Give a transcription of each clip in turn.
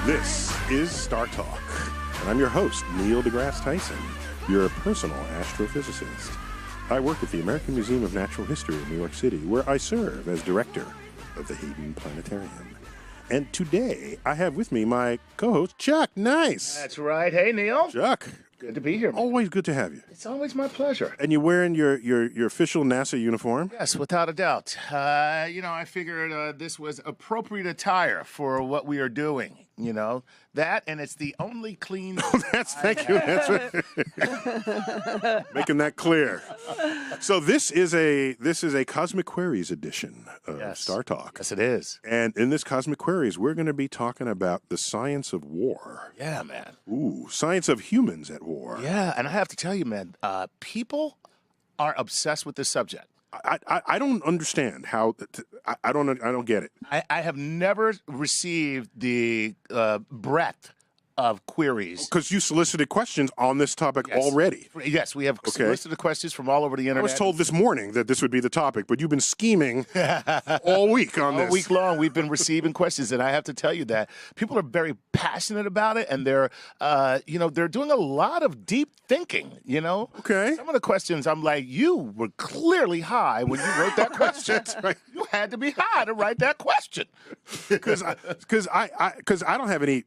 This is Star Talk, and I'm your host, Neil deGrasse Tyson, your personal astrophysicist. I work at the American Museum of Natural History in New York City, where I serve as director of the Hayden Planetarium. And today, I have with me my co-host, Chuck. Nice. That's right. Hey, Neil. Chuck. Good to be here, man. Always good to have you. It's always my pleasure. And you're wearing your official NASA uniform? Yes, without a doubt. I figured this was appropriate attire for what we are doing. You know, that, and it's the only clean... Thank you. That's right. Making that clear. So this is a Cosmic Queries edition of Star Talk. Yes, it is. And in this Cosmic Queries, we're going to be talking about the science of war. Yeah, man. Ooh, science of humans at war. Yeah, and I have to tell you, man, people are obsessed with this subject. I don't understand how. I don't get it. I have never received the breadth of queries. Because you solicited questions on this topic already. Yes, we have solicited questions from all over the internet. I was told this morning that this would be the topic, but you've been scheming all week on this. All week long, we've been receiving questions, and I have to tell you that people are very passionate about it, and they're doing a lot of deep thinking, Okay. Some of the questions, I'm like, you were clearly high when you wrote that question. That's right. You had to be high to write that question. Because I don't have any,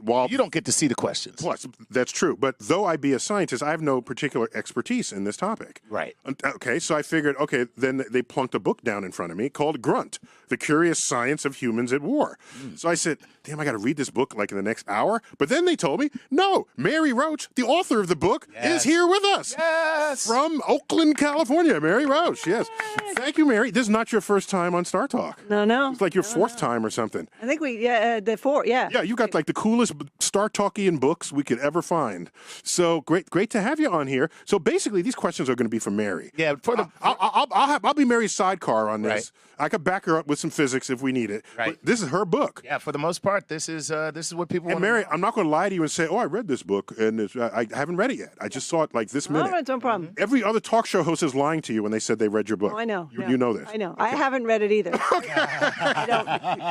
while you don't get to see the questions. Plus, that's true. But though I be a scientist, I have no particular expertise in this topic. Right. Okay, so I figured, then they plunked a book down in front of me called Grunt, The Curious Science of Humans at War. So I said, damn, I got to read this book like in the next hour. But then they told me, no, Mary Roach, the author of the book, is here with us. Yes. From Oakland, California, Mary Roach. Yes. Thank you, Mary. This is not your first time on Star Talk. No. It's like your fourth time or something. I think the four, yeah. Yeah, you got like the coolest Star Talkian books we could ever find. So great to have you on here. So basically, these questions are going to be for Mary. Yeah, I'll be Mary's sidecar on this. Right. I could back her up with some physics if we need it. Right. But this is her book. Yeah, for the most part, this is what people want. And Mary, I'm not going to lie to you and say, I read this book, and I haven't read it yet. I just saw it like this minute. All right, no problem. Every other talk show host is lying to you when they said they read your book. Oh, I know. You know this. I know. Okay. I haven't read it either.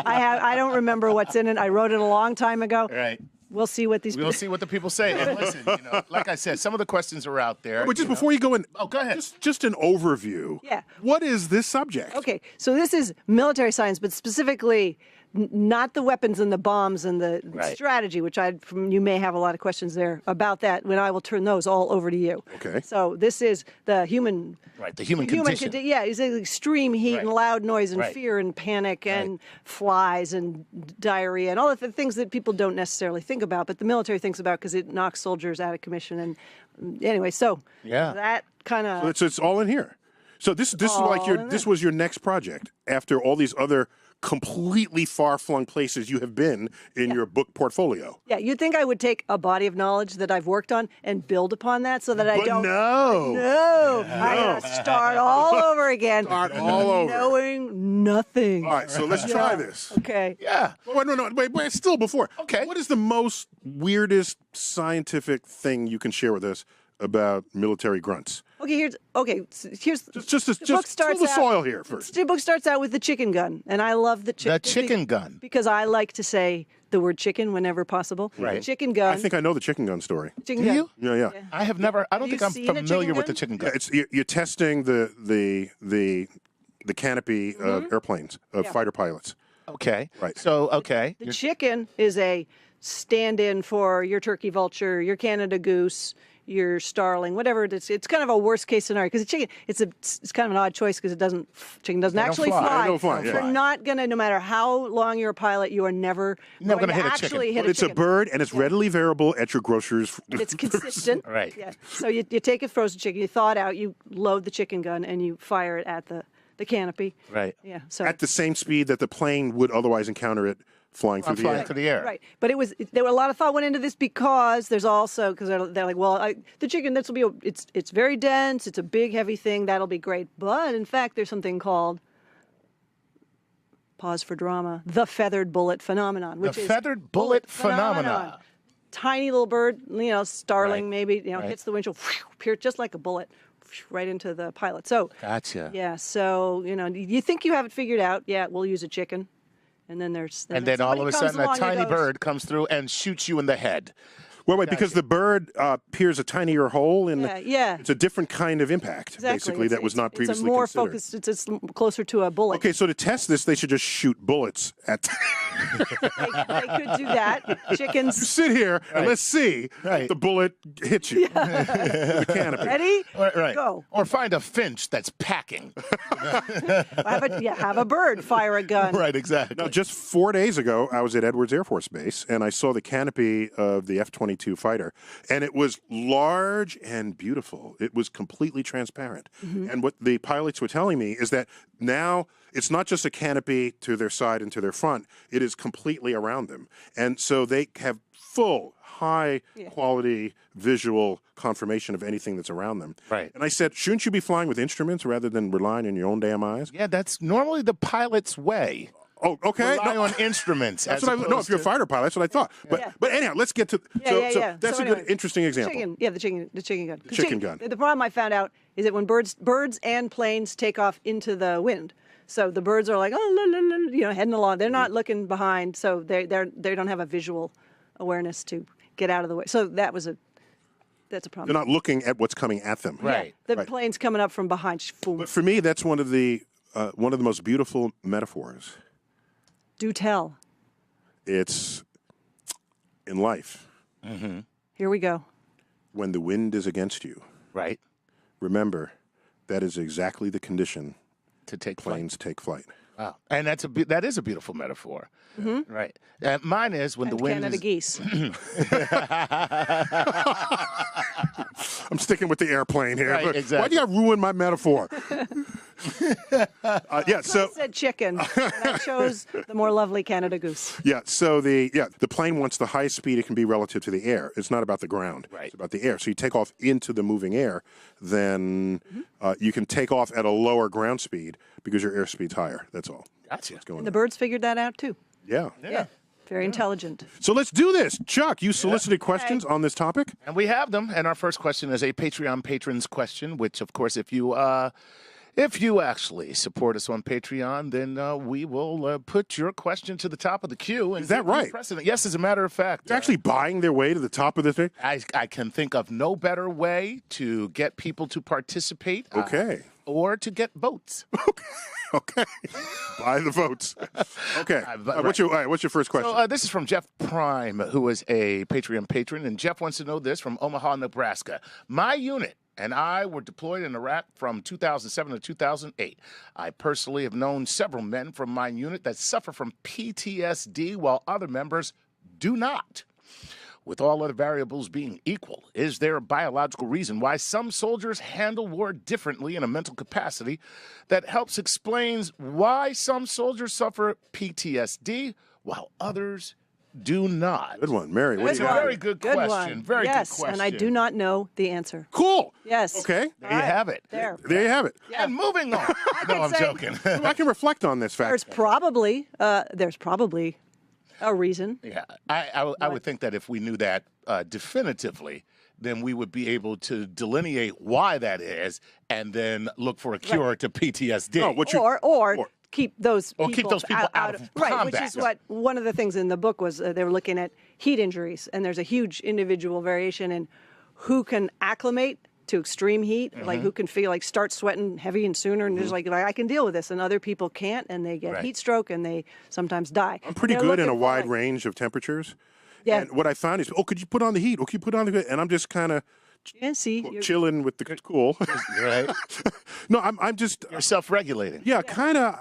I don't remember what's in it. I wrote it a long time ago. Right. We'll see what We'll see what the people say. And listen, like I said, some of the questions are out there. But just before you go in, go ahead. Just an overview. Yeah. What is this subject? Okay, so this is military science, but specifically not the weapons and the bombs and the strategy, which you may have a lot of questions there about that, when I will turn those all over to you. Okay. So this is the human... Right, the human condition. It's extreme heat and loud noise and fear and panic and flies and diarrhea and all the things that people don't necessarily think about, but the military thinks about because it knocks soldiers out of commission. And anyway, that kind of... So it's all in here. So this is like this was your next project after all these other completely far-flung places you have been in your book portfolio. Yeah, you'd think I would take a body of knowledge that I've worked on and build upon that so that I don't... No. I gotta start all over again. Start all over. Knowing nothing. All right, so let's try this. Okay. Yeah. Wait, still before. Okay. What is the most weirdest scientific thing you can share with us about military grunts? Here's just the soil here first. The book starts out with the chicken gun, and I love the chicken. The chicken gun. Because I like to say the word chicken whenever possible. Right. Chicken gun. I think I know the chicken gun story. Chicken Do gun. you? Yeah. I don't think I'm familiar with the chicken gun. You're testing the canopy of airplanes, of fighter pilots. Okay. Right. So, okay. The chicken is a stand-in for your turkey vulture, your Canada goose, your starling, whatever it is. It's kind of a worst-case scenario because the chicken, it's kind of an odd choice because chicken doesn't actually fly. They don't fly. You're not gonna, no matter how long you're a pilot, you are never going to hit actually a chicken. hit a It's chicken. a bird, and it's readily variable at your grocer's. And it's consistent. Right. Yeah. So you take a frozen chicken, you thaw it out, you load the chicken gun, and you fire it at the canopy. Right. Yeah. So At the same speed that the plane would otherwise encounter it flying through the air. Right, but there were a lot of thought went into this because there's also because they're like, well, the chicken it's very dense, it's a big heavy thing, that'll be great, but in fact there's something called, pause for drama, the feathered bullet phenomenon, which is feathered bullet phenomenon. Tiny little bird, starling maybe, hits the windshield, just like a bullet. Right into the pilot. So gotcha. Yeah. So you think you have it figured out. Yeah, we'll use a chicken. And then there's And then all of a sudden a tiny goes, bird comes through and shoots you in the head. Well, wait, because the bird peers a tinier hole, and yeah. it's a different kind of impact, basically, that was not previously considered. It's a more focused, it's closer to a bullet. Okay, so to test this, they should just shoot bullets at... They could do that. Chickens. You sit here and let's see if the bullet hits you. The canopy. Ready? Right. Go. Or find a finch that's packing. Have a bird fire a gun. Right, exactly. Now, just 4 days ago, I was at Edwards Air Force Base, and I saw the canopy of the F-22 fighter, and it was large and beautiful. It was completely transparent. And what the pilots were telling me is that now it's not just a canopy to their side and to their front, it is completely around them. And so they have full, high-quality visual confirmation of anything that's around them. Right. And I said, shouldn't you be flying with instruments rather than relying on your own damn eyes? Yeah, that's normally the pilot's way. Oh, okay. Rely on instruments. That's what I. No, if you're a fighter pilot, that's what I thought. But anyhow, let's get to. So that's anyway, a good, interesting example. The chicken gun. Chicken gun. The problem I found out is that when birds and planes take off into the wind, so the birds are like heading along. They're not looking behind, so they don't have a visual awareness to get out of the way. So that's a problem. They're not looking at what's coming at them. Right. The plane's coming up from behind. But for me, that's one of the most beautiful metaphors. Do tell. It's in life. Here we go. When the wind is against you, Right. remember that is exactly the condition To take planes take flight. Wow. And that is a beautiful metaphor. Right. Mine is when the wind Canada is... geese. I'm sticking with the airplane here. Right, Look, exactly. why do you ruin my metaphor? I said chicken, and I chose the more lovely Canada goose. So the plane wants the highest speed it can be relative to the air. It's not about the ground. Right. It's about the air. So you take off into the moving air, then you can take off at a lower ground speed because your airspeed's higher. That's all. Gotcha. What's going And the on. birds figured that out too. Yeah. Very intelligent. So let's do this. Chuck, you solicited questions on this topic? And we have them. And our first question is a Patreon patrons question, which, of course, if you actually support us on Patreon, then we will put your question to the top of the queue. And Is that give you right? precedent. Yes, as a matter of fact. They're actually buying their way to the top of this thing? I can think of no better way to get people to participate. Okay. Or to get votes. Okay. Buy the votes. Okay. What's your first question? So this is from Jeff Prime, who is a Patreon patron, and Jeff wants to know this from Omaha, Nebraska. My unit and I were deployed in Iraq from 2007 to 2008. I personally have known several men from my unit that suffer from PTSD while other members do not. With all other variables being equal, is there a biological reason why some soldiers handle war differently in a mental capacity that helps explains why some soldiers suffer PTSD while others do not? Good one. Mary, what That's do you a got? very good question. Very good question. And I do not know the answer. Cool. Yes. Okay. There you have it. There. There you have it. And moving on. No, I'm say- joking. I can reflect on this fact. There's probably a reason. Yeah, I would think that if we knew that definitively, then we would be able to delineate why that is, and then look for a cure to PTSD. No, or keep those people, keep those people out of right, combat. which is what one of the things in the book was. They were looking at heat injuries, and there's a huge individual variation in who can acclimate to extreme heat, like who can feel like start sweating heavy and sooner, and just like I can deal with this, and other people can't, and they get heat stroke, and they sometimes die. I'm pretty good in a wide range of temperatures. Yeah. And what I found is, could you put on the heat? Could you put on the heat? And I'm just kind of chilling with the cool. Right? No, I'm just You're self-regulating. Yeah, kind of.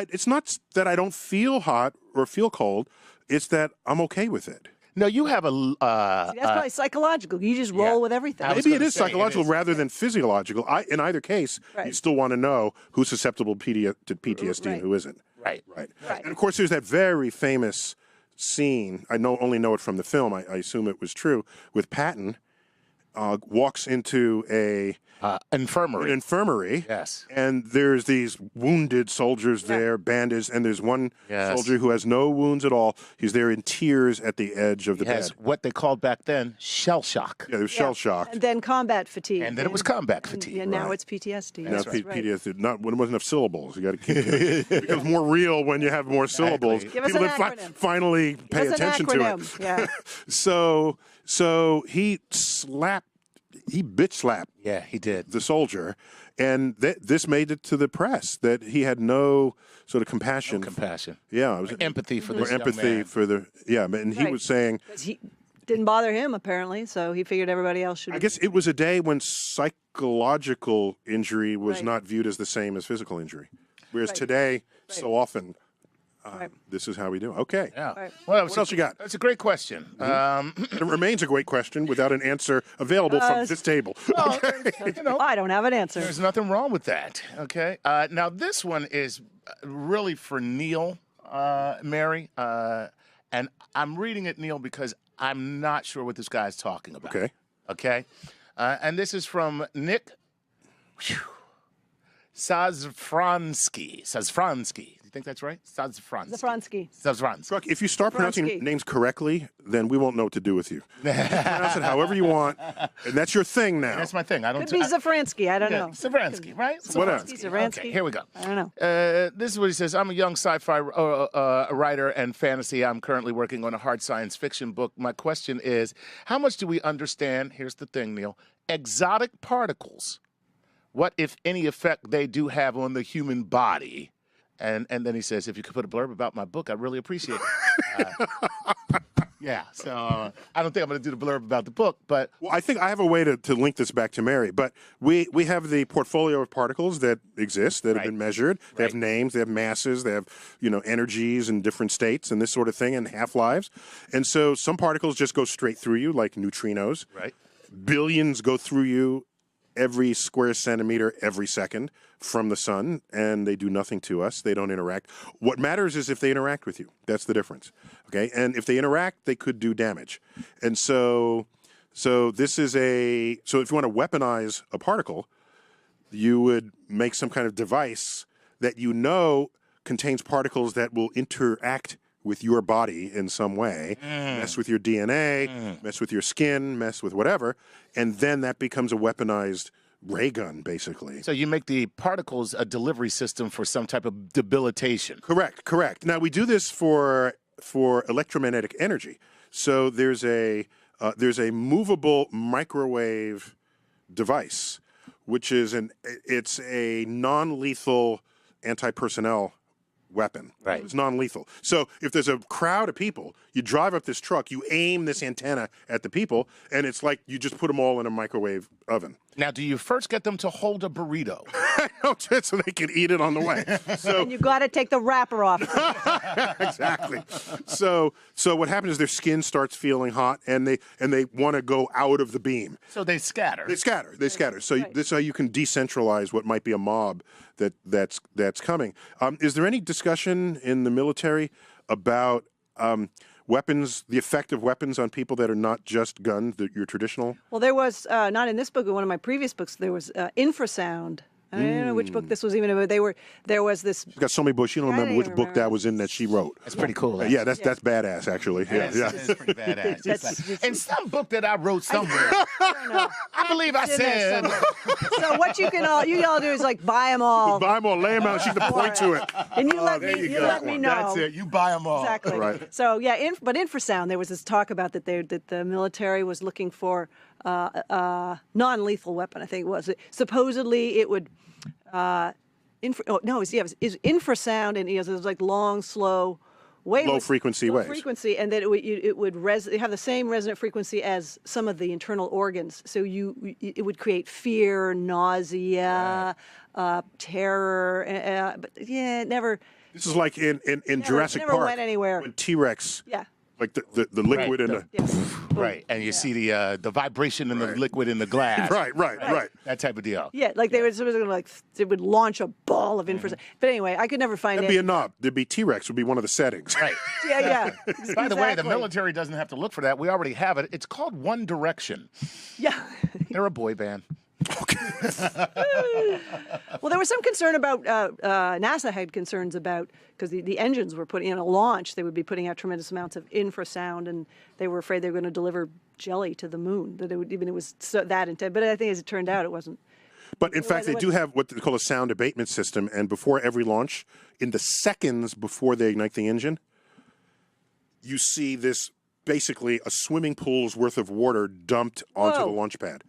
It's not that I don't feel hot or feel cold. It's that I'm okay with it. No, you have a. that's probably psychological. You just roll with everything. Maybe it is psychological rather than physiological. In either case, you still want to know who's susceptible to PTSD and who isn't. Right. And of course, there's that very famous scene. I only know it from the film. I assume it was true with Patton walks into an Infirmary. infirmary. Yes. And there's these wounded soldiers there, bandaged, and there's one soldier who has no wounds at all. He's there in tears at the edge of the He has bed. what they called back then shell shock. Yeah, they were shell shocked. And then combat fatigue. And then it was combat fatigue. And now it's PTSD. Now That's right. PTSD, not when it wasn't enough syllables. You got to keep it. It becomes more real when you have more syllables. Give us People an that acronym. finally pay Give us an attention to it. acronym. Yeah. So he bitch slapped Yeah, he did. the soldier, and this made it to the press that he had no sort of compassion. Compassion. Yeah, it was Empathy for this or young empathy man. for the and he Right. was saying, 'Cause he didn't bother him apparently, so he figured everybody else should. I guess it was a day when psychological injury was Right. not viewed as the same as physical injury, whereas Right. today so often Right. this is how we do. Okay. Yeah. Right. Well, What else you got? That's a great question. It remains a great question without an answer available from this table. Well, you know, I don't have an answer. there's nothing wrong with that. Okay. Now this one is really for Neil, Mary, and I'm reading it, Neil, because I'm not sure what this guy's talking about. Okay. Okay. And this is from Nick Sazfransky. You think that's right? Zafransky. Sazfransky. Look, if you start pronouncing Zafransky. names correctly, then we won't know what to do with you. You pronounce it however you want, and that's your thing now. That's my thing. I don't. Could be Zafransky. I don't know. Safransky, right? Whatever. Zafransky. Okay, here we go. I don't know. This is what he says. I'm a young sci-fi writer and fantasy. I'm currently working on a hard science fiction book. My question is, how much do we understand, here's the thing, Neil, exotic particles? What, if any, effect they do have on the human body? And then he says, if you could put a blurb about my book, I'd really appreciate it. Yeah, so I don't think I'm going to do the blurb about the book, but... Well, I think I have a way to link this back to Mary, but we have the portfolio of particles that exist, that have been measured. They have names, they have masses, they have, energies in different states and this sort of thing, and half-lives. And so some particles just go straight through you, like neutrinos. Right. Billions go through you every square centimeter every second from the sun, and they do nothing to us. They don't interact. What matters is if they interact with you. That's the difference. Okay? And if they interact, they could do damage. And so this is so if you want to weaponize a particle, you would make some kind of device that contains particles that will interact with your body in some way, mess with your DNA, mess with your skin, mess with whatever, and then that becomes a weaponized ray gun, basically. So you make the particles a delivery system for some type of debilitation. Correct. Now, we do this for electromagnetic energy. So there's a movable microwave device, which is it's a non-lethal anti-personnel weapon. Right. It's non-lethal. So if there's a crowd of people, you drive up this truck, you aim this antenna at the people, and it's like you just put them all in a microwave oven. Now, do you first get them to hold a burrito? So they can eat it on the way. So And you got to take the wrapper off. exactly. So what happens is their skin starts feeling hot, and they want to go out of the beam. So they scatter. They scatter. So this is how you can decentralize what might be a mob that's coming. Is there any discussion in the military about weapons, the effect of weapons on people that are not just guns, your traditional? Well, there was, not in this book, but one of my previous books, there was infrasound. I don't know which book this was even about. There was this. She's got so many books, she don't I remember don't which even book remember. that was in that she wrote. That's pretty cool. Yeah, that's badass, actually. Yeah. It's pretty badass. That's- In some book that I wrote somewhere, I believe I It's in there said. somewhere. So what you all do is like buy them all. Buy them all, lay them out, she can point to it. And you let there me, you you go. let me know. That's it. You buy them all. Exactly. Right. So yeah, but infrasound, there was this talk about that the military was looking for a non-lethal weapon. I think it was. Supposedly it would. It was infrasound, and it was like long, slow, Low frequency waves. frequency, and that it would have the same resonant frequency as some of the internal organs. So it would create fear, nausea, terror. But yeah, it never. This is like in Jurassic never Park. went anywhere. When T-Rex. Yeah. Like the liquid in the... Yes. Right, and you see the vibration in the liquid in the glass. Right. That type of deal. Yeah, like they would launch a ball of infrasound. But anyway, I could never find it. That'd be a knob. There'd be T-Rex would be one of the settings. Right. Yeah. By the way, the Exactly. military doesn't have to look for that. We already have it. It's called One Direction. Yeah. They're a boy band. Well, there was some concern about, NASA had concerns about, because the engines were putting in a launch, they would be putting out tremendous amounts of infrasound, and they were afraid they were going to deliver jelly to the moon, that it was that intense. But I think as it turned out, it wasn't. But in fact, they do have what they call a sound abatement system, and before every launch, in the seconds before they ignite the engine, you see this basically a swimming pool's worth of water dumped onto the launch pad.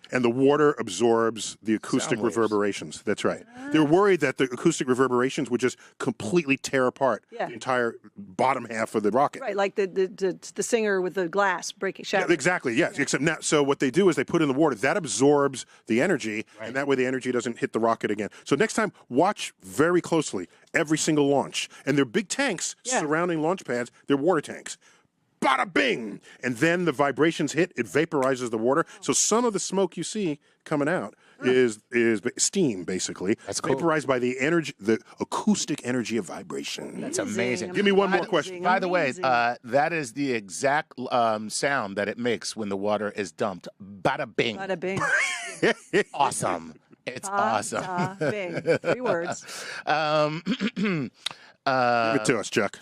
And the water absorbs the acoustic reverberations. That's right. They were worried that the acoustic reverberations would just completely tear apart the entire bottom half of the rocket. Right, like the singer with the glass breaking, shattering. Yeah, exactly, yes. Except now, so what they do is they put in the water. That absorbs the energy, and that way the energy doesn't hit the rocket again. So next time, watch very closely every single launch. And they're big tanks surrounding launch pads. They're water tanks. Bada bing! And then the vibrations hit, it vaporizes the water. So some of the smoke you see coming out is steam, basically. That's cool. Vaporized by the energy, the acoustic energy of vibration. That's amazing. Give me one more question. By the way, that is the exact sound that it makes when the water is dumped. Bada bing. Bada bing. Awesome. It's awesome. Bada bing. 3 words. Give it to us, Chuck.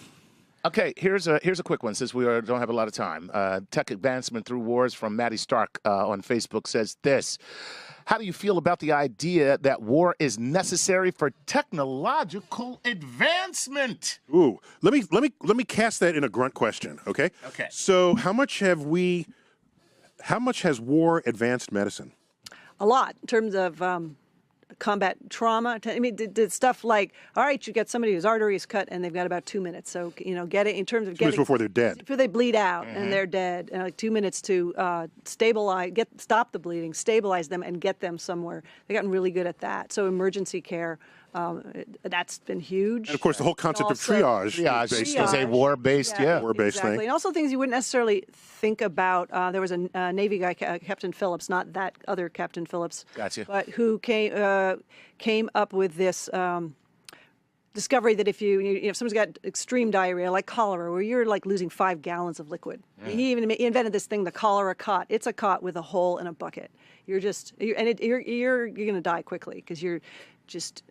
Okay, here's a quick one since we don't have a lot of time. Tech Advancement Through Wars from Maddie Stark on Facebook says this. How do you feel about the idea that war is necessary for technological advancement? Ooh, let me cast that in a grunt question, okay? Okay. So how much has war advanced medicine? A lot in terms of combat trauma. I mean, did stuff like, all right, you get somebody whose artery is cut and they've got about 2 minutes. So, get it in terms of getting... 2 minutes before they're dead. Before they bleed out and they're dead. And like 2 minutes to stop the bleeding, stabilize them, and get them somewhere. They've gotten really good at that. So emergency care, that's been huge. And of course, the whole concept of triage. Triage is a war-based, war-based exactly. thing. And also things you wouldn't necessarily think about. There was a Navy guy, Captain Phillips, not that other Captain Phillips, Gotcha. but who came up with this discovery that if if someone's got extreme diarrhea, like cholera, where you're like losing 5 gallons of liquid. He invented this thing, the cholera cot. It's a cot with a hole in a bucket. You're going to die quickly because you're just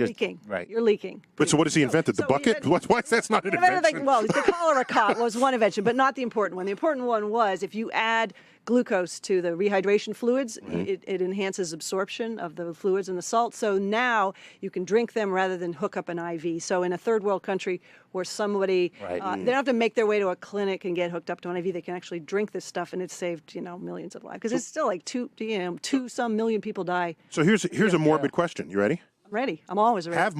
leaking. Right. You're leaking. But so what has he invented? The bucket? Why that's not an invention? Well, the cholera cot was one invention, but not the important one. The important one was if you add glucose to the rehydration fluids, it enhances absorption of the fluids and the salt. So now you can drink them rather than hook up an IV. So in a third world country where somebody, they don't have to make their way to a clinic and get hooked up to an IV, they can actually drink this stuff, and it's saved, millions of lives. Because it's still like two some million people die. So here's a morbid question. You ready? I'm ready. I'm always ready. Have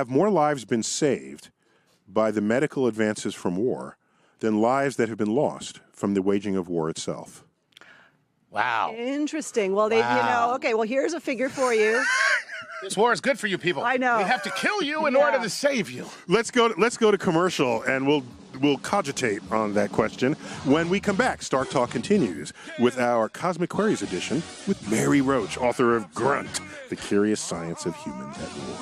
more lives been saved by the medical advances from war than lives that have been lost from the waging of war itself? Wow. Interesting. Well, okay, well, here's a figure for you. This war is good for you people. I know. We have to kill you in order to save you. Let's go to commercial, and we'll cogitate on that question when we come back. Star Talk continues with our Cosmic Queries edition with Mary Roach, author of Grunt, The Curious Science of Humans at War.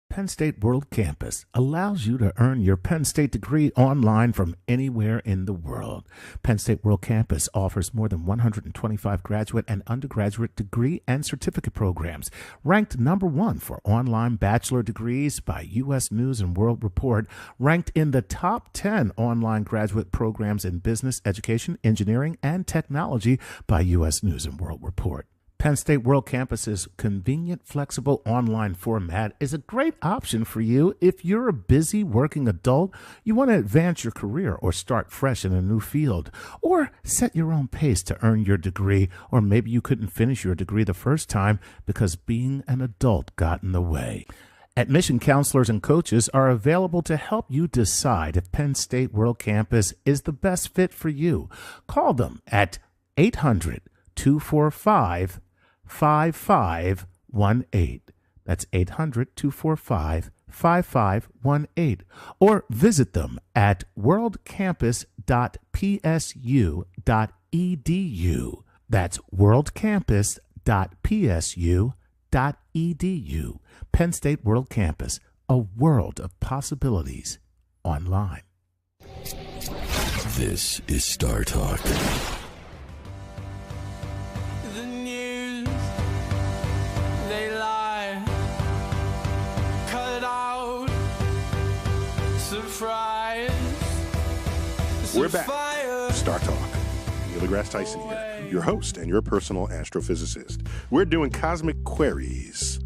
Penn State World Campus allows you to earn your Penn State degree online from anywhere in the world. Penn State World Campus offers more than 125 graduate and undergraduate degree and certificate programs, ranked #1 for online bachelor degrees by U.S. News and World Report, ranked in the top 10 online graduate programs in business, education, engineering, and technology by U.S. News and World Report. Penn State World Campus's convenient, flexible online format is a great option for you if you're a busy working adult, you want to advance your career or start fresh in a new field, or set your own pace to earn your degree, or maybe you couldn't finish your degree the first time because being an adult got in the way. Admission counselors and coaches are available to help you decide if Penn State World Campus is the best fit for you. Call them at 800-245-5518. That's 800-245-5518. Or visit them at worldcampus.psu.edu. That's worldcampus.psu.edu. Penn State World Campus, a world of possibilities online. This is Star Talk. The news, they lie, cut out, surprise. We're back. Star Talk. Neil deGrasse Tyson here, your host and your personal astrophysicist. We're doing cosmic queries.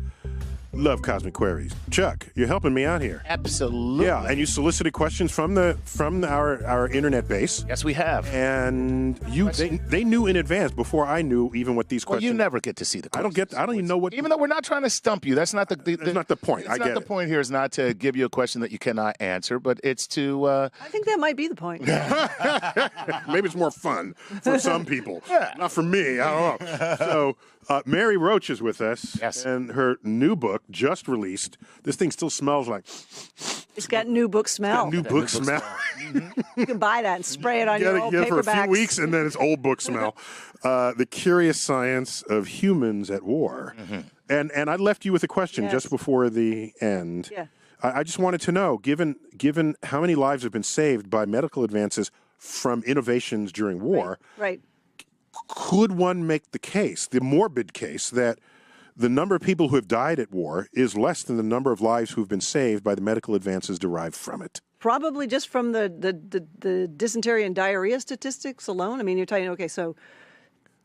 Love cosmic queries. Chuck, you're helping me out here. Absolutely. Yeah, and you solicited questions from our internet base. Yes, we have. And they knew in advance before I knew even what these questions. Well, you never get to see the questions. I don't even know what. Even though we're not trying to stump you, that's not the that's not the point. I get it. The point here is not to give you a question that you cannot answer, but it's to. I think that might be the point. Maybe it's more fun for some people. Yeah. Not for me. I don't know. So. Mary Roach is with us, yes. And her new book just released. This thing still smells like. It's got new book smell. New book smell. You can buy that and spray it on your old paperbacks. For a few weeks, and then it's old book smell. The Curious Science of Humans at War. Mm-hmm. And I left you with a question just before the end. Yeah. I just wanted to know, given how many lives have been saved by medical advances from innovations during war. Right. Could one make the case, the morbid case, that the number of people who have died at war is less than the number of lives who have been saved by the medical advances derived from it? Probably just from the dysentery and diarrhea statistics alone. I mean, you're talking, okay, so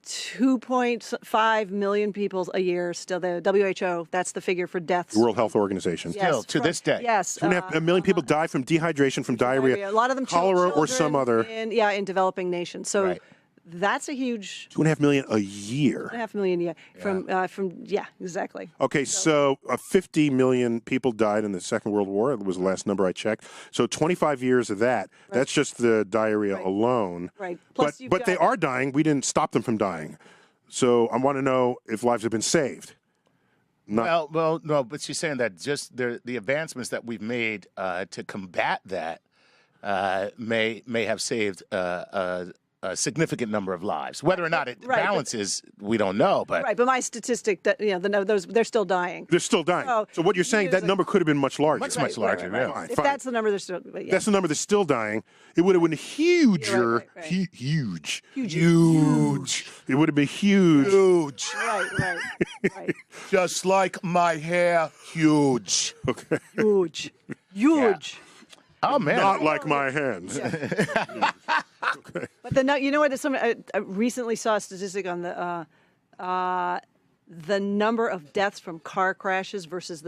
2.5 million people a year, still the WHO, that's the figure for deaths. The World Health Organization. Yes, still, to this day. Yes. 2.5 million people die from dehydration, from diarrhea. A lot of them cholera or some other. In developing nations. So. Right. That's a huge 2.5 million a year. 2.5 million, exactly. Okay, so 50 million people died in the Second World War. It was the last number I checked. So 25 years of that. Right. That's just the diarrhea alone. Right. Plus but they are dying. We didn't stop them from dying. So I want to know if lives have been saved. Well, no, but she's saying that just the advancements that we've made to combat that may have saved a significant number of lives. Whether or not it balances, we don't know. But but my statistic that they're still dying. They're still dying. So what you're saying, that number could have been much larger. Much larger. Right. If that's the number, they're still. Yeah. That's the number that's still dying. It would have been huger. Huge. It would have been huge. Right. Just like my hair, huge. Okay. Huge. Yeah. Oh man! Not like my hands. Yeah. Okay. But then you know what? I recently saw a statistic on the number of deaths from car crashes versus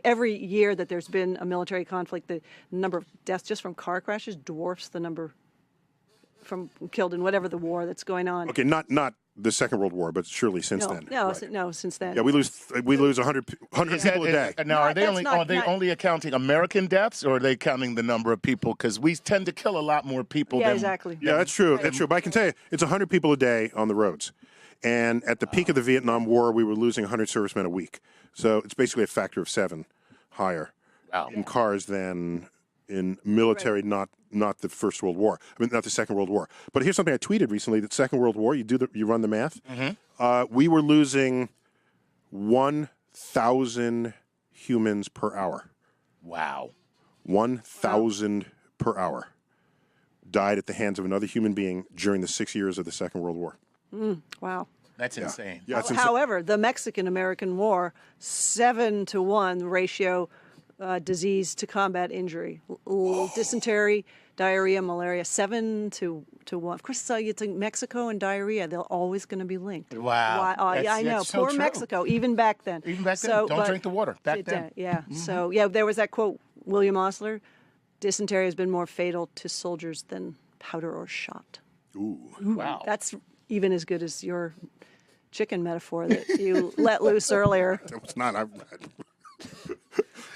every year that there's been a military conflict, the number of deaths just from car crashes dwarfs the number from killed in whatever the war that's going on. Okay, not the Second World War, but surely since then. No, since then. Yeah, we lose 100 people a day. Now, are they only accounting American deaths, or are they counting the number of people? Because we tend to kill a lot more people. Yeah, exactly. Yeah, that's true. That's true. But I can tell you, it's 100 people a day on the roads. And at the peak of the Vietnam War, we were losing 100 servicemen a week. So it's basically a factor of 7 higher in cars than in military, not the First World War. I mean, not the Second World War. But here's something I tweeted recently: that Second World War, you run the math. Mm-hmm. We were losing 1,000 humans per hour. Wow. 1,000 per hour died at the hands of another human being during the 6 years of the Second World War. Wow. That's insane. Yeah, that's However, the Mexican-American War, 7-to-1 ratio. Disease to combat injury, dysentery, diarrhea, malaria, 7-to-1. Of course, you think Mexico and diarrhea, they're always going to be linked. Wow. I know. So Poor true. Mexico, even back then. Don't drink the water. Back then. Yeah. Mm-hmm. So, there was that quote, William Osler, dysentery has been more fatal to soldiers than powder or shot. Ooh. Wow. That's even as good as your chicken metaphor that you let loose earlier. That was not.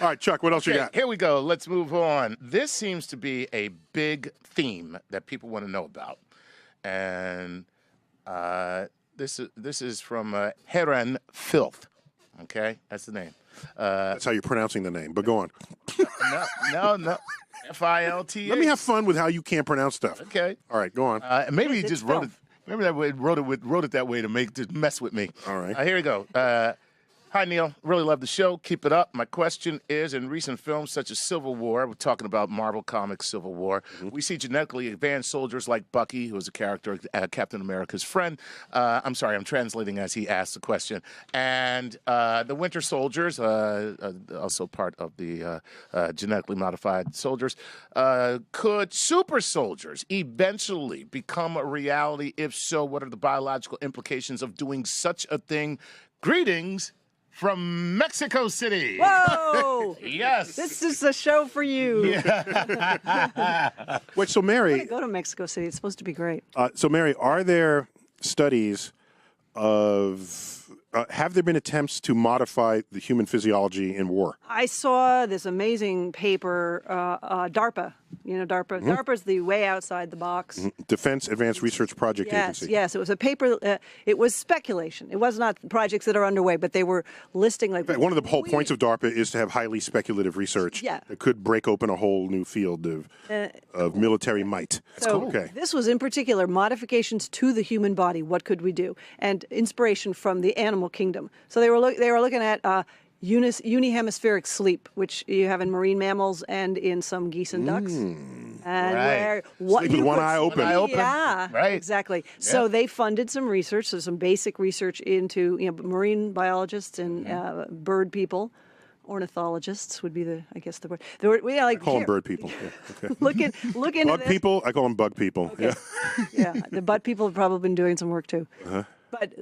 All right, Chuck, what else you got? Here we go. Let's move on. This seems to be a big theme that people want to know about. And this is from Heron Filth. Okay, that's the name. That's how you're pronouncing the name, but go on. No. F-I-L-T-H. Let me have fun with how you can't pronounce stuff. Okay. All right, go on. Maybe he just wrote it. Maybe that way wrote it that way to mess with me. All right. Here we go. Hi, Neil. Really love the show. Keep it up. My question is, in recent films such as Civil War, we're talking about Marvel Comics Civil War, we see genetically advanced soldiers like Bucky, who is a character, Captain America's friend. I'm sorry, I'm translating as he asked the question. And the Winter Soldiers, also part of the genetically modified soldiers. Could super soldiers eventually become a reality? If so, what are the biological implications of doing such a thing? Greetings from Mexico City. Whoa! Yes. This is a show for you. Yeah. Wait, so Mary, Go to Mexico City. It's supposed to be great. so Mary, are there studies of have there been attempts to modify the human physiology in war? I saw this amazing paper, DARPA. You know DARPA? DARPA's the way outside the box. Defense Advanced Research Project Agency. Yes. It was a paper. It was speculation. It was not projects that are underway, but they were listing like. In fact, one of the whole points of DARPA is to have highly speculative research that could break open a whole new field of military might. So Okay. this was in particular modifications to the human body. What could we do? And inspiration from the animal kingdom. So they were looking at unihemispheric sleep, which you have in marine mammals and in some geese and ducks. And Right. Sleep with one eye open. One eye open. Yeah, Right. exactly. So they funded some research, so some basic research into marine biologists and bird people. Ornithologists would be the word. The word I call them bird people. Yeah, okay. Look into Bug this. people, I call them bug people. Okay. Yeah, the bud people have probably been doing some work too. But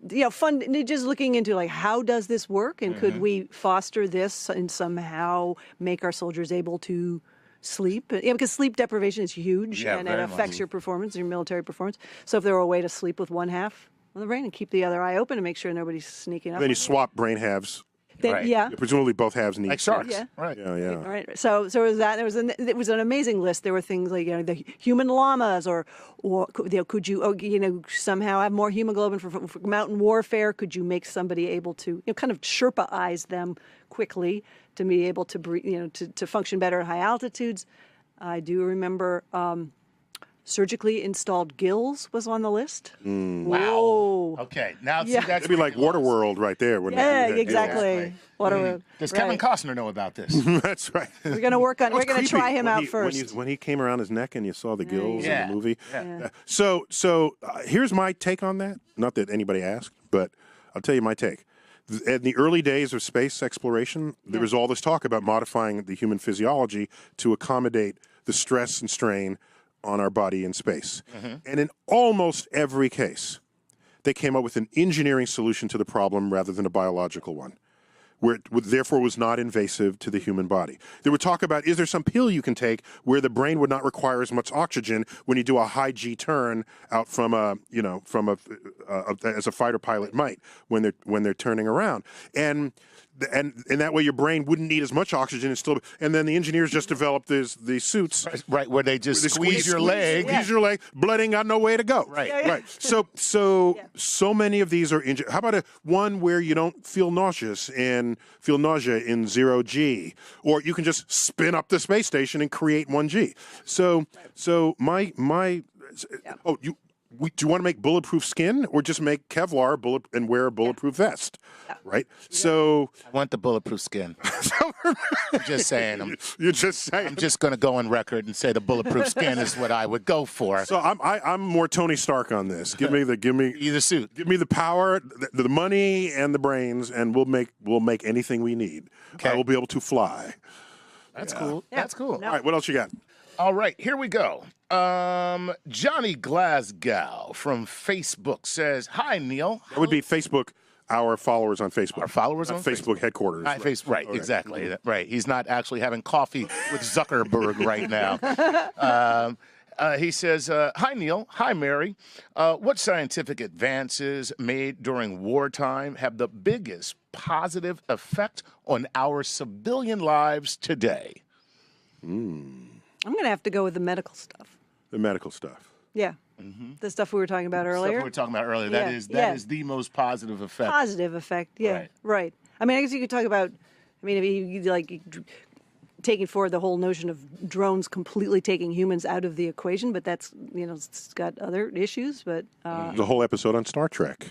just looking into like how does this work, and could we foster this and somehow make our soldiers able to sleep? Because sleep deprivation is huge, and it affects your performance, your military performance. So if there were a way to sleep with one half of the brain and keep the other eye open to make sure nobody's sneaking up. Then you swap brain halves. Then, Right. Yeah. Presumably both halves need Like sharks. Yeah. Right. Yeah. All right. So it was that. It was an amazing list. There were things like the human llamas, or could you somehow have more hemoglobin for mountain warfare? Could you make somebody able to kind of Sherpa-ize them quickly to be able to breathe, to function better at high altitudes? I do remember. Surgically installed gills was on the list. Wow. Whoa. Okay. Now see, Yeah. that's That'd be like Waterworld right there. wouldn't Yeah, it? exactly. Waterworld. Does Kevin Costner know about this? That's right. We're gonna work on. We're gonna Creepy try him when out he- first. When he came around his neck and you saw the gills Yeah. in the movie. Yeah. So here's my take on that. Not that anybody asked, but I'll tell you my take. In the early days of space exploration, there was all this talk about modifying the human physiology to accommodate the stress and strain on our body in space. And in almost every case, they came up with an engineering solution to the problem rather than a biological one, where it therefore was not invasive to the human body. They would talk about, is there some pill you can take where the brain would not require as much oxygen when you do a high G turn out from as a fighter pilot might when they're turning around. And that way your brain wouldn't need as much oxygen and then the engineers just developed these suits. Right, where they just squeeze your leg. Squeeze your leg, blood ain't got no way to go. Right. Right. So many of these are how about one where you don't feel nausea in 0G, or you can just spin up the space station and create 1G. So do you want to make bulletproof skin, or just make Kevlar and wear a bulletproof vest? Right. So I want the bulletproof skin. I'm just saying. You're just saying. I'm just going to go on record and say the bulletproof skin is what I would go for. So I'm more Tony Stark on this. Give me Either suit. Give me the power, the money, and the brains, and we'll make anything we need. Okay. I will be able to fly. That's cool. That's cool. All right, what else you got? All right, here we go. Johnny Glasgow from Facebook says, "Hi, Neil." That would be Facebook. Our followers on Facebook. Our followers on Facebook headquarters. Right, exactly. Right. He's not actually having coffee with Zuckerberg right now. He says, hi, Neil. Hi, Mary. What scientific advances made during wartime have the biggest positive effect on our civilian lives today? I'm going to have to go with the medical stuff. The medical stuff. Yeah. The stuff we were talking about earlier. Stuff we were talking about earlier. Yeah, That is the most positive effect. Positive effect, yeah. Right. I mean, I guess you could talk about, I mean, if you like taking forward the whole notion of drones completely taking humans out of the equation, but that's, it's got other issues, but... The whole episode on Star Trek.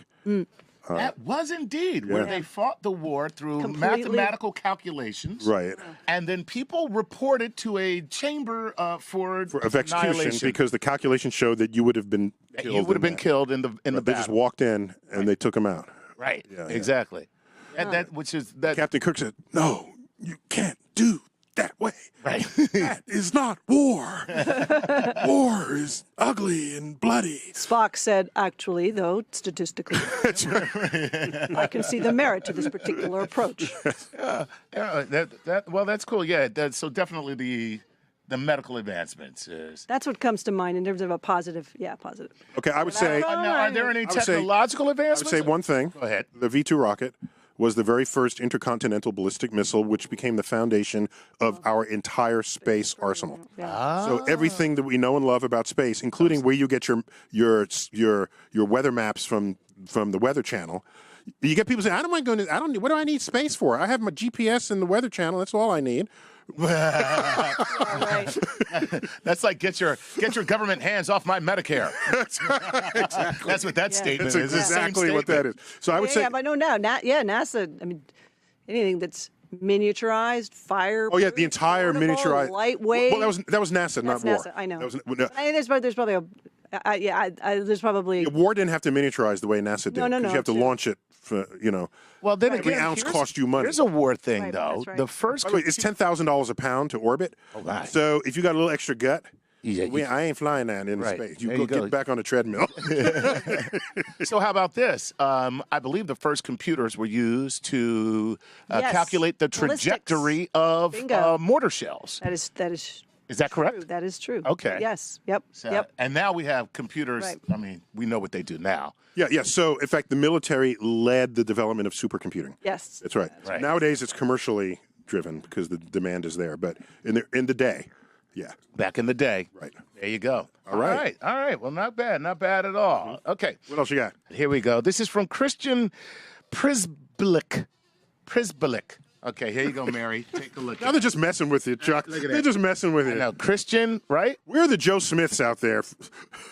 That was indeed where they fought the war through mathematical calculations. Right. And then people reported to a chamber for of execution because the calculations showed that you would have been killed. You would have been killed in the battle. They just walked in and they took him out. Right. Yeah, exactly. That Captain Kirk said, "No, you can't do that way. Right. That is not war. War is ugly and bloody." Spock said, actually, though, statistically, I can see the merit to this particular approach. That's cool. Yeah, so definitely the medical advancements. That's what comes to mind in terms of a positive. Yeah, positive. Okay, I would say. Now, are there any technological advancements? I would say one thing. Go ahead. The V-2 rocket was the very first intercontinental ballistic missile, which became the foundation of our entire space arsenal. Yeah. So everything that we know and love about space, including where you get your weather maps from the Weather Channel. You get people saying, what do I need space for? I have my GPS and the Weather Channel. That's all I need. That's like get your government hands off my Medicare. Exactly. That's what that statement is. That's exactly what that is. So I would say, yeah, but no, now, NASA. I mean, anything that's miniaturized, fire. Oh yeah, the entire miniaturized, lightweight. Well, that was NASA, not NASA, war. I know. That was, there's probably there's probably. War didn't have to miniaturize the way NASA did. No. You have to launch it. Well, then every ounce cost you money. Here's a war thing, Right, though. that's right. The first. By the way, it's $10,000 a pound to orbit. Oh, right. So if you got a little extra gut, Yeah, I ain't flying that into Right. space. There You you go go. get back on the treadmill. So how about this? I believe the first computers were used to Yes. calculate the Ballistics. trajectory of Bingo. mortar shells. That is. Is that correct? True. That is true. Okay. Yes. Yep. So, Yep. And now we have computers. Right. I mean, we know what they do now. Yeah. So in fact, the military led the development of supercomputing. Yes. That's right. Right. Nowadays, it's commercially driven because the demand is there. But in the day, yeah. Back in the day. Right. There you go. All right. All right. Well, not bad. Not bad at all. Okay. What else you got? Here we go. This is from Christian Prisblick. Okay, here you go, Mary. Take a look. Now they're just messing with you, Chuck. Look at They're that. just messing with you. Now, Christian, right? We're the Joe Smiths out there.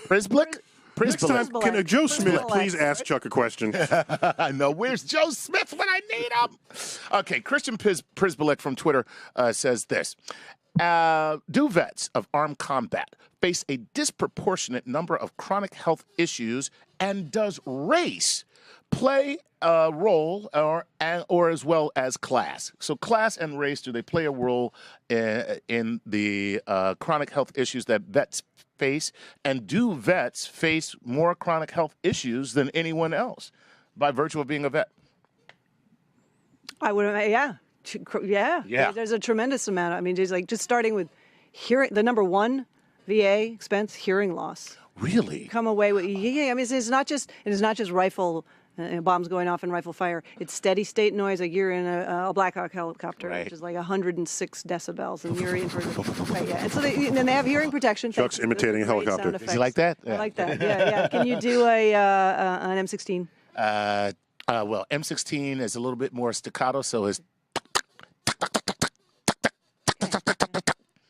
Prisblick? Next time, Prisblick. can a Joe Smith Prisblick. please ask Chuck a question? I know. Where's Joe Smith when I need him? Okay, Christian Prisblick from Twitter says this. Do vets of armed combat face a disproportionate number of chronic health issues, and does race play a role or as well as class? So class and race, do they play a role in the chronic health issues that vets face? And do vets face more chronic health issues than anyone else by virtue of being a vet? I would. Yeah. There's a tremendous amount. I mean, just starting with hearing. The number one VA expense, hearing loss. Really? Come away with. Yeah. I mean, it is not just rifle. Bombs going off in rifle fire. It's steady state noise. Like you're in a Black Hawk helicopter, Right. which is like 106 decibels, and you're in for right, yeah. And so then they have hearing protection. Chuck's imitating a Great helicopter. sound Is he like that? I like that. Yeah. Can you do an M16? Well, M16 is a little bit more staccato, so his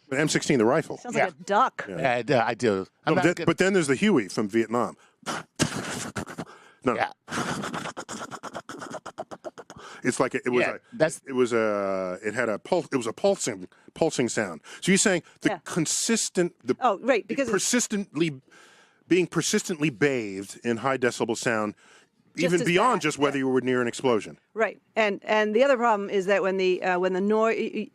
But M16, the rifle. Sounds like a duck. I do. I'm not good. But then there's the Huey from Vietnam. No. Yeah. It's like it was a pulsing sound. So you're saying being persistently bathed in high decibel sound, even as beyond bad, just whether you were near an explosion. Right, and the other problem is that when the noise,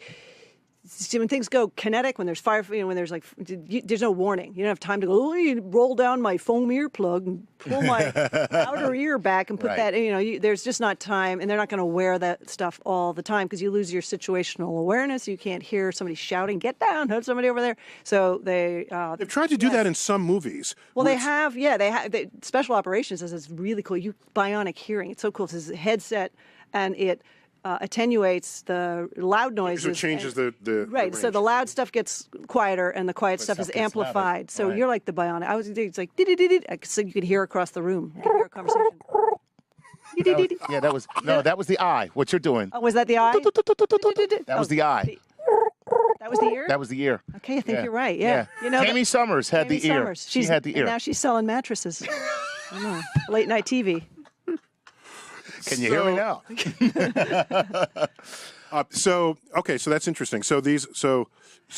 when things go kinetic, when there's fire, when there's like, there's no warning. You don't have time to go, roll down my foam earplug and pull my outer ear back and put that, there's just not time. And they're not going to wear that stuff all the time because you lose your situational awareness. You can't hear somebody shouting, get down, there's somebody over there. So they've tried to do that in some movies. Well, they have, special operations is really cool. Bionic hearing. It's so cool. It's a headset and it attenuates the loud noises. So it changes the right. range. So the loud stuff gets quieter, and the quiet stuff is amplified. So you're like the bionic. It's like so you could hear across the room. You could hear a conversation. That was the eye. What you're doing? Oh, was that the eye? That was the eye. That was the ear. That was the ear. Okay, I think you're right. Yeah. Amy Summers had the ear. She had the ear. And now she's selling mattresses. I know. Late night TV. Can you hear me now? So that's interesting. So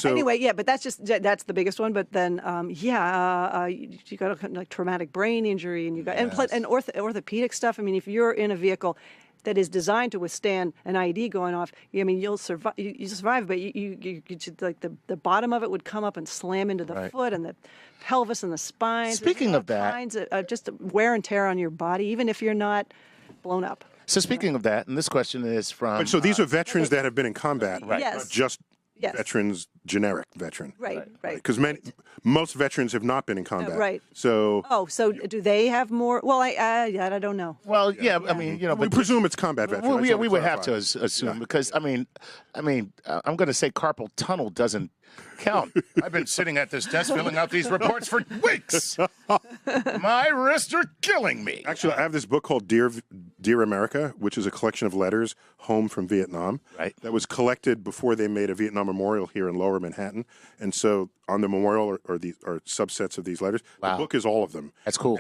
Anyway, but that's the biggest one. But then, you got like traumatic brain injury, and you got and orthopedic stuff. I mean, if you're in a vehicle that is designed to withstand an IED going off, you'll survive. You survive, but you like the bottom of it would come up and slam into the foot and the pelvis and the spine. Speaking of that, kinds of just wear and tear on your body, even if you're not blown up. So speaking of that, and this question is from... So these are veterans that have been in combat, right? Yes. Not just veterans, generic veteran. Right. Because most veterans have not been in combat. Right. So... so do they have more... Well, I don't know. Well, I mean, we presume it's combat veterans. We would have to assume because, I mean, I'm going to say carpal tunnel doesn't count. I've been sitting at this desk filling out these reports for weeks. My wrists are killing me. Actually, I have this book called Dear America, which is a collection of letters home from Vietnam. Right. That was collected before they made a Vietnam memorial here in Lower Manhattan. And so on the memorial are subsets of these letters. Wow. The book is all of them. That's cool.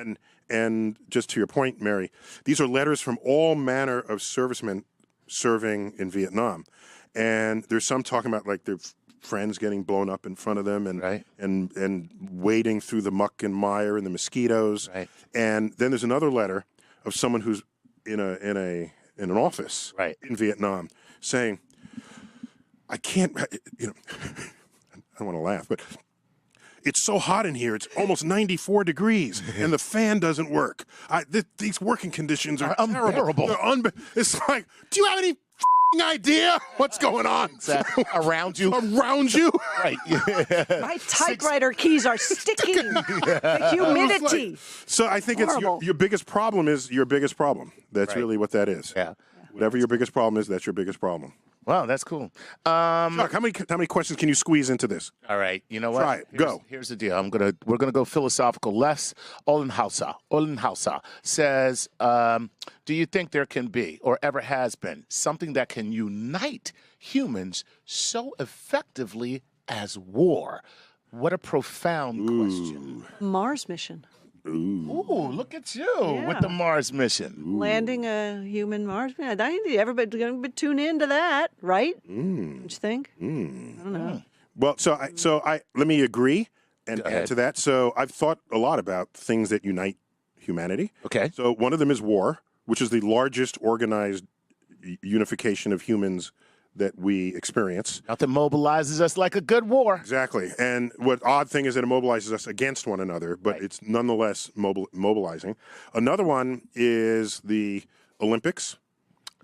And just to your point, Mary, these are letters from all manner of servicemen serving in Vietnam. And there's some talking about like their friends getting blown up in front of them and wading through the muck and mire and the mosquitoes. Right. And then there's another letter of someone who's in an office in Vietnam saying, I can't, I don't want to laugh, but it's so hot in here. It's almost 94 degrees, and the fan doesn't work. These working conditions are unbearable. They're it's like, do you have any idea what's going on around you? Around you, right? My typewriter keys are sticking. The humidity. So I think it's your biggest problem is your biggest problem. That's really what that is. Yeah. Whatever your biggest problem is, that's your biggest problem. Wow, that's cool. Chuck, how many questions can you squeeze into this? All right, you know what? Try it. Go. Here's the deal. We're gonna go philosophical. Les Ollenhauser says, do you think there can be or ever has been something that can unite humans so effectively as war? What a profound question. Mars mission. Ooh, look at you with the Mars mission. Landing a human Mars mission. I think everybody's going to tune into that, right? Don't you think? I don't know. Well, so I let me agree and add to that. So I've thought a lot about things that unite humanity. Okay. So one of them is war, which is the largest organized unification of humans that we experience. Nothing mobilizes us like a good war. Exactly. And what odd thing is that it mobilizes us against one another, but it's nonetheless mobilizing. Another one is the Olympics.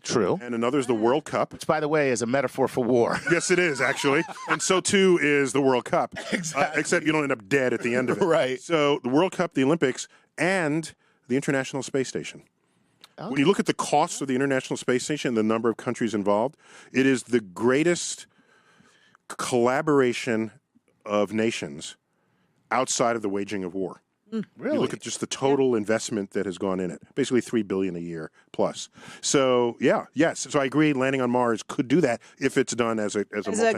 True. And another is the World Cup. Which, by the way, is a metaphor for war. Yes, it is, actually. And so, too, is the World Cup. Exactly. Except you don't end up dead at the end of it. Right. So the World Cup, the Olympics, and the International Space Station. Okay. When you look at the costs of the International Space Station and the number of countries involved, it is the greatest collaboration of nations outside of the waging of war. Really? You look at just the total investment that has gone in it, basically $3 billion a year plus. So yes. So I agree. Landing on Mars could do that if it's done as a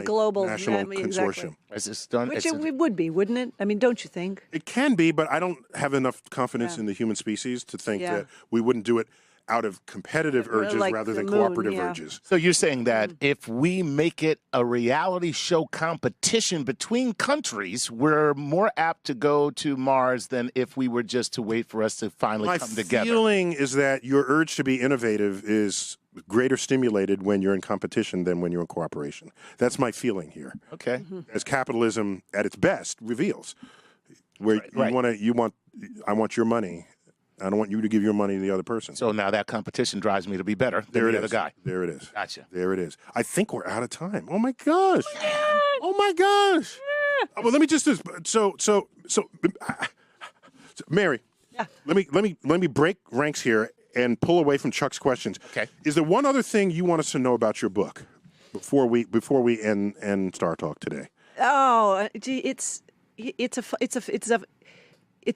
global consortium. Exactly. As it's done, Which it would be, wouldn't it? I mean, don't you think? It can be, but I don't have enough confidence in the human species to think that we wouldn't do it out of competitive urges rather than cooperative urges. So you're saying that if we make it a reality show competition between countries, we're more apt to go to Mars than if we were just to wait for us to finally come together. My feeling is that your urge to be innovative is greater stimulated when you're in competition than when you're in cooperation. That's my feeling here. Okay. As capitalism at its best reveals, where Right. I want your money. I don't want you to give your money to the other person. So now that competition drives me to be better than the other guy. There it is. Gotcha. There it is. I think we're out of time. Oh my gosh. Oh my gosh. Well, let me just Mary. Yeah. Let me break ranks here and pull away from Chuck's questions. Okay. Is there one other thing you want us to know about your book before we end Star Talk today? Oh, gee, it's a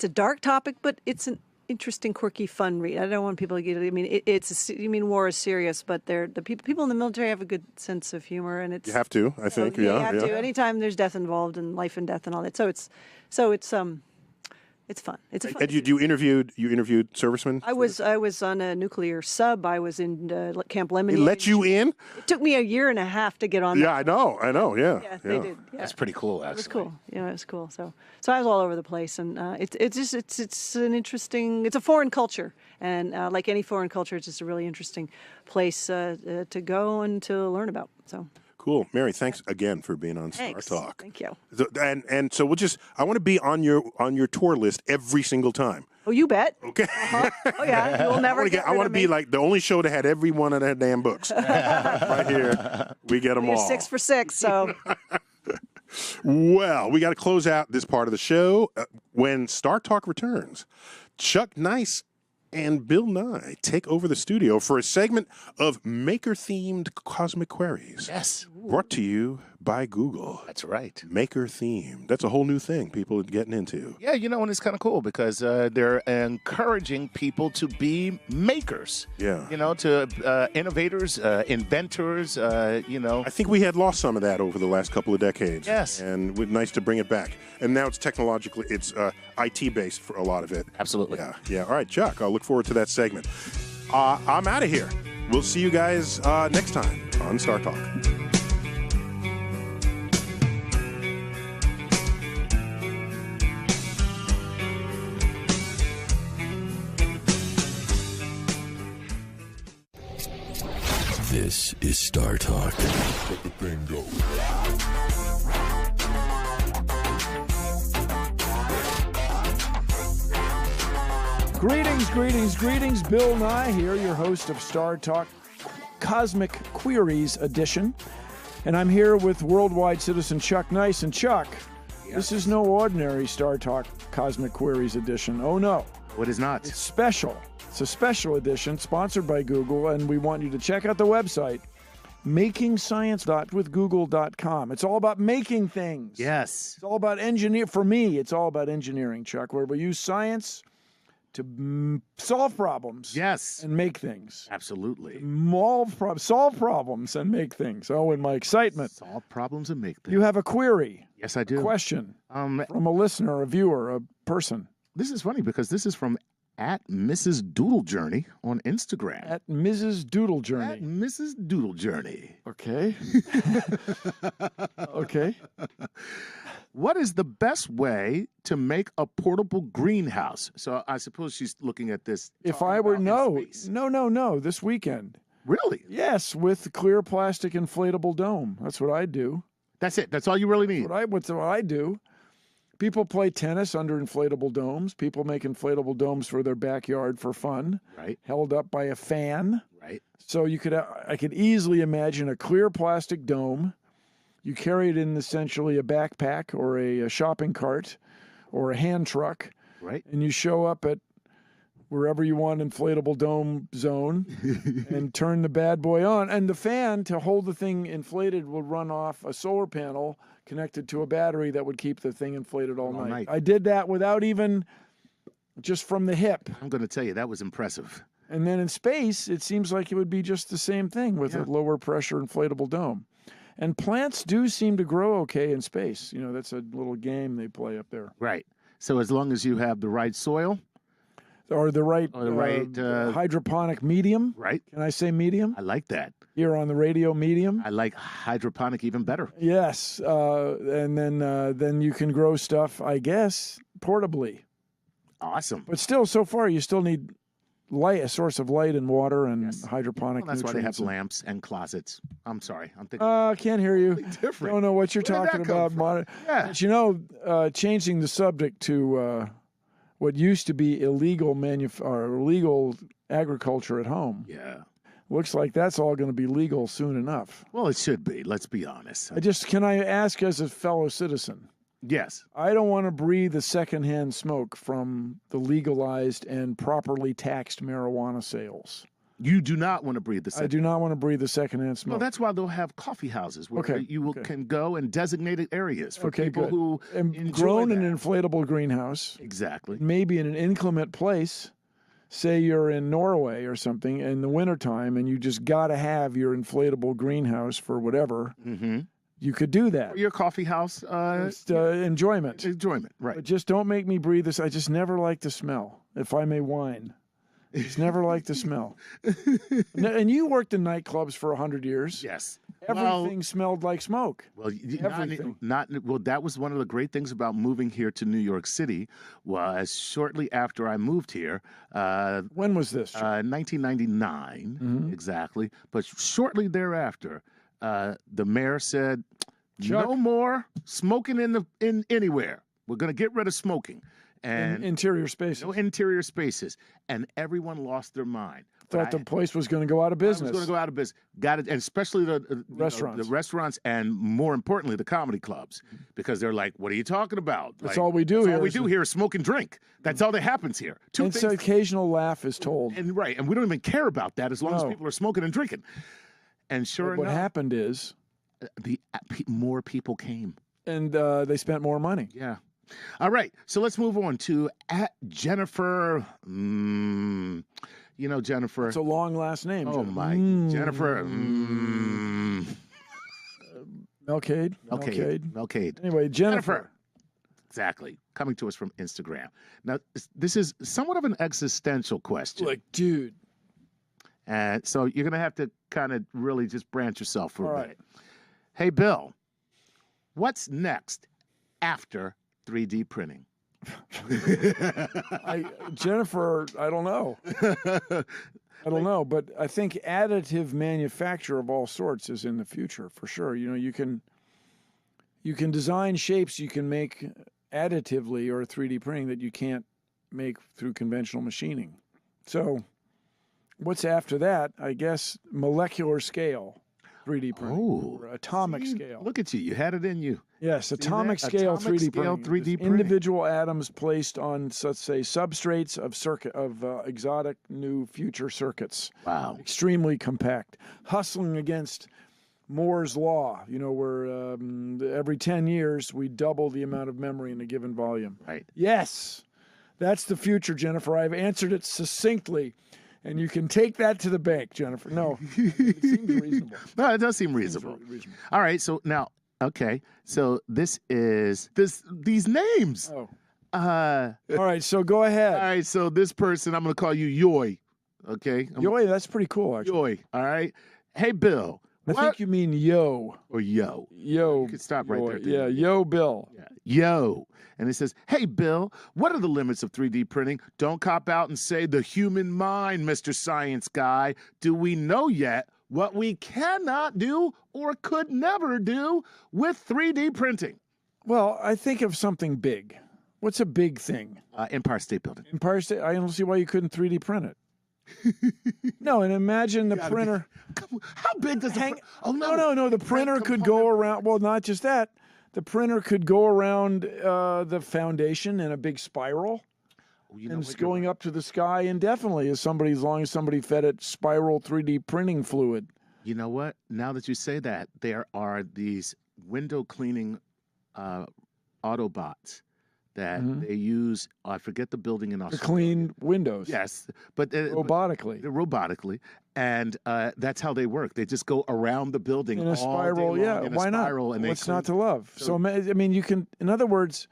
dark topic, but it's an interesting, quirky, fun read. I don't want people to get. I mean, war is serious, but the people in the military have a good sense of humor, and it's You have to, I think. you Yeah. have to. Anytime there's death involved and life and death and all that, so it's fun. It's a fun. And you interviewed servicemen? I was on a nuclear sub. I was in Camp Lemonade. They let you in? It took me a year and a half to get on. Yeah, I know. Yeah. Yeah, they did. Yeah. That's pretty cool, actually. It was cool. Yeah, it was cool. So I was all over the place, and it's an interesting. It's a foreign culture, and like any foreign culture, it's just a really interesting place to go and to learn about. So Cool. Mary, thanks again for being on thanks. Star Talk. Thank you. So, and so I want to be on your tour list every single time. Oh, you bet. Okay. Oh yeah, you'll never. I want to be like the only show that had every one of their damn books. Right here, we get them You're all. 6 for 6. So Well, we got to close out this part of the show when Star Talk returns. Chuck Nice and Bill Nye take over the studio for a segment of maker-themed cosmic queries. Yes. Brought to you by Google. That's right. Maker-themed. That's a whole new thing people are getting into. Yeah, and it's kind of cool because they're encouraging people to be makers. Yeah. To innovators, inventors, I think we had lost some of that over the last couple of decades. Yes. And it's nice to bring it back. And now it's IT-based for a lot of it. Absolutely. Yeah. All right, Chuck, I'll look forward to that segment. I'm out of here. We'll see you guys next time on Star Talk. This is Star Talk. Let the thing go. Greetings. Bill Nye here, your host of Star Talk Cosmic Queries Edition. And I'm here with worldwide citizen Chuck Nice. And Chuck, This is no ordinary Star Talk Cosmic Queries Edition. Oh no. What is not? It's special. It's a special edition sponsored by Google, and we want you to check out the website, makingscience.withgoogle.com. It's all about making things. Yes. It's all about For me, it's all about engineering, Chuck, where we use science to solve problems. Yes. And make things. Absolutely. Solve problems and make things. Oh, and my excitement. Solve problems and make things. You have a query. Yes, I do. A question from a listener, a viewer, a person. This is funny because this is from @Mrs. Doodle Journey on Instagram. @Mrs. Doodle Journey. @Mrs. Doodle Journey. Okay. Okay. What is the best way to make a portable greenhouse? So I suppose she's looking at this. If I were no, this weekend. Really? Yes, with clear plastic inflatable dome. That's what I do. That's it. That's all you really need. What I do. People play tennis under inflatable domes. People make inflatable domes for their backyard for fun. Right. Held up by a fan. Right. So I could easily imagine a clear plastic dome. You carry it in essentially a backpack or a shopping cart or a hand truck. Right. And you show up at wherever you want inflatable dome zone and turn the bad boy on. And the fan to hold the thing inflated will run off a solar panel connected to a battery that would keep the thing inflated all night. I did that without even just from the hip. I'm going to tell you, that was impressive. And then in space, it seems like it would be just the same thing with a lower pressure inflatable dome. And plants do seem to grow okay in space. You know, that's a little game they play up there. Right. So as long as you have the right soil. Or the right, hydroponic medium. Right. Can I say medium? I like that. Here on the radio, medium. I like hydroponic even better. Yes. And then you can grow stuff, I guess, portably. Awesome. But still, so far, you still need light, a source of light and water and Yes. hydroponic Well, that's why they have nutrients. lamps and closets. I'm sorry. I'm thinking. Can't hear you. different. Don't know what you're Where did talking that come about. from? Yeah. But you know, changing the subject to what used to be illegal illegal agriculture at home. Yeah. Looks like that's all going to be legal soon enough. Well, it should be. Let's be honest. Can I ask as a fellow citizen? Yes. I don't want to breathe the secondhand smoke from the legalized and properly taxed marijuana sales. You do not want to breathe the I second. do not want to breathe the secondhand smoke. Well, that's why they'll have coffee houses where can go in designated areas for people good. who And enjoy grown in that. an inflatable greenhouse, Exactly. maybe in an inclement place. Say you're in Norway or something in the wintertime and you just got to have your inflatable greenhouse for whatever. Mm-hmm. You could do that. Or your coffee house. It's enjoyment. Enjoyment, right. But just don't make me breathe this. I just never like the smell, if I may whine. Just never like the smell. And you worked in nightclubs for 100 years. Yes. Everything smelled like smoke. Well, Everything. well, that was one of the great things about moving here to New York City. Was shortly after I moved here. When was this? 1999, exactly. But shortly thereafter, the mayor said, "No more smoking in anywhere. We're going to get rid of smoking." And interior spaces. No interior spaces. And everyone lost their mind. Thought the place was going to go out of business. It was going to go out of business. Got it, and especially the restaurants. the restaurants, and more importantly, the comedy clubs, because they're like, "What are you talking about? That's all we do here. All we do here is smoke and drink. That's all that happens here. And so occasional laugh is told. And right, and we don't even care about that as long as people are smoking and drinking." And sure what enough, happened is more people came, and they spent more money. Yeah. All right, so let's move on to Jennifer. You know Jennifer. It's a long last name. Oh my, Jennifer. Melcade. Anyway, Jennifer. Exactly. Coming to us from Instagram. Now, this is somewhat of an existential question. Like, dude. And so you're going to have to kind of really just branch yourself for a minute. Right. Hey, Bill, what's next after 3D printing? Jennifer, I don't know. I don't know, but I think additive manufacture of all sorts is in the future for sure. You know, you can design shapes you can make additively or 3D printing that you can't make through conventional machining. So what's after that? I guess molecular scale 3D printing, or atomic scale. Look at you. You had it in you. Yes, atomic scale 3D printing. 3D printing. Individual atoms placed on, let's say, substrates of exotic new future circuits. Wow. Extremely compact. Hustling against Moore's law, you know, where every 10 years we double the amount of memory in a given volume. Right. Yes, that's the future, Jennifer. I've answered it succinctly. And you can take that to the bank, Jennifer. No, it seems reasonable. No, it does seem reasonable. All right, so now, okay, so these names. Oh. All right, so go ahead. All right, so this person, I'm going to call you Yoy, okay? Yoy, that's pretty cool, actually. Yoy, all right? Hey, Bill. I think you mean yo. Or yo. Yo. You could stop right there. Yeah, yo, Bill. Yeah. Yo. And it says, hey, Bill, what are the limits of 3D printing? Don't cop out and say the human mind, Mr. Science Guy. Do we know yet what we cannot do or could never do with 3D printing? Well, I think of something big. What's a big thing? Empire State Building. Empire State. I don't see why you couldn't 3D print it. No, and imagine the printer. How big does the Oh, no. The printer could go around. Well, not just that. The printer could go around the foundation in a big spiral. And it's going up to the sky indefinitely as long as somebody fed it spiral 3D printing fluid. You know what? Now that you say that, there are these window cleaning Autobots that they use. I forget the building in Australia. To clean windows. Yes, but robotically. And that's how they work. They just go around the building in a spiral. Why not? And what's not to love? So I mean, you can. In other words,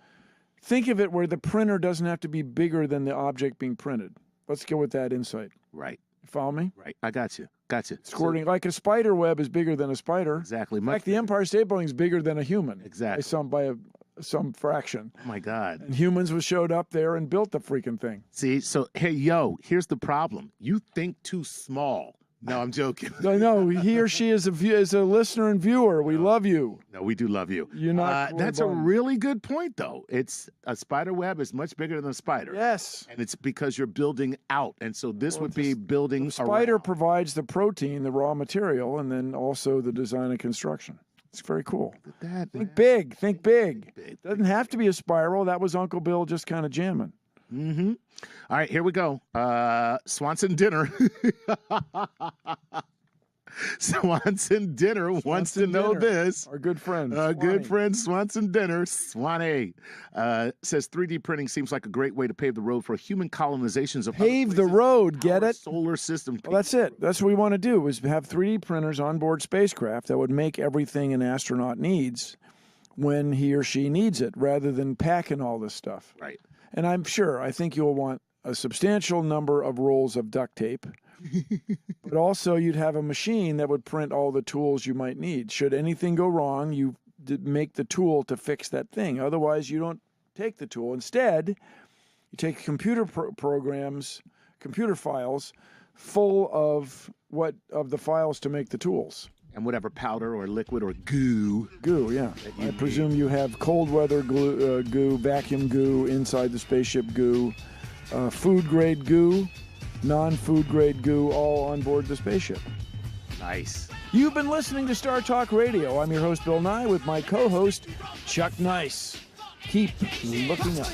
think of it where the printer doesn't have to be bigger than the object being printed. Let's go with that insight. Right. You follow me? Right. I got you. Squirting like a spider web is bigger than a spider. Exactly. In fact, the Empire State Building is bigger than a human. Exactly. By some fraction. Oh, my God. And humans showed up there and built the freaking thing. See, so, hey, here's the problem. You think too small. No, I'm joking. No, he or she is a listener and viewer. We love you. No, we do love you. You're not. That's a really good point, though. It's a spider web is much bigger than a spider. Yes. And it's because you're building out. And so this would be building The spider around. provides the protein, the raw material, and then also the design and construction. It's very cool. Look at that, Think man. big. Think big. Big. Doesn't have to be a spiral. That was Uncle Bill just kind of jamming. Mm-hmm. All right, here we go. Swanson Dinner. Swanson Dinner wants to know this. Our good friend. Good friend Swanson Dinner, Swanee, says 3D printing seems like a great way to pave the road for human colonizations of Pave the road, get it? Solar system. Well, that's it. That's what we want to do, is have 3D printers on board spacecraft that would make everything an astronaut needs when he or she needs it, rather than packing all this stuff. Right. And I think you'll want a substantial number of rolls of duct tape. But also you'd have a machine that would print all the tools you might need. Should anything go wrong, you make the tool to fix that thing. Otherwise, you don't take the tool. Instead, you take computer programs, computer files, full of the files to make the tools. And whatever powder or liquid or goo. Goo, yeah. I presume you have cold weather goo, vacuum goo, inside the spaceship goo, food grade goo, non-food grade goo, all on board the spaceship. Nice. You've been listening to Star Talk Radio. I'm your host, Bill Nye, with my co-host, Chuck Nice. Keep looking up.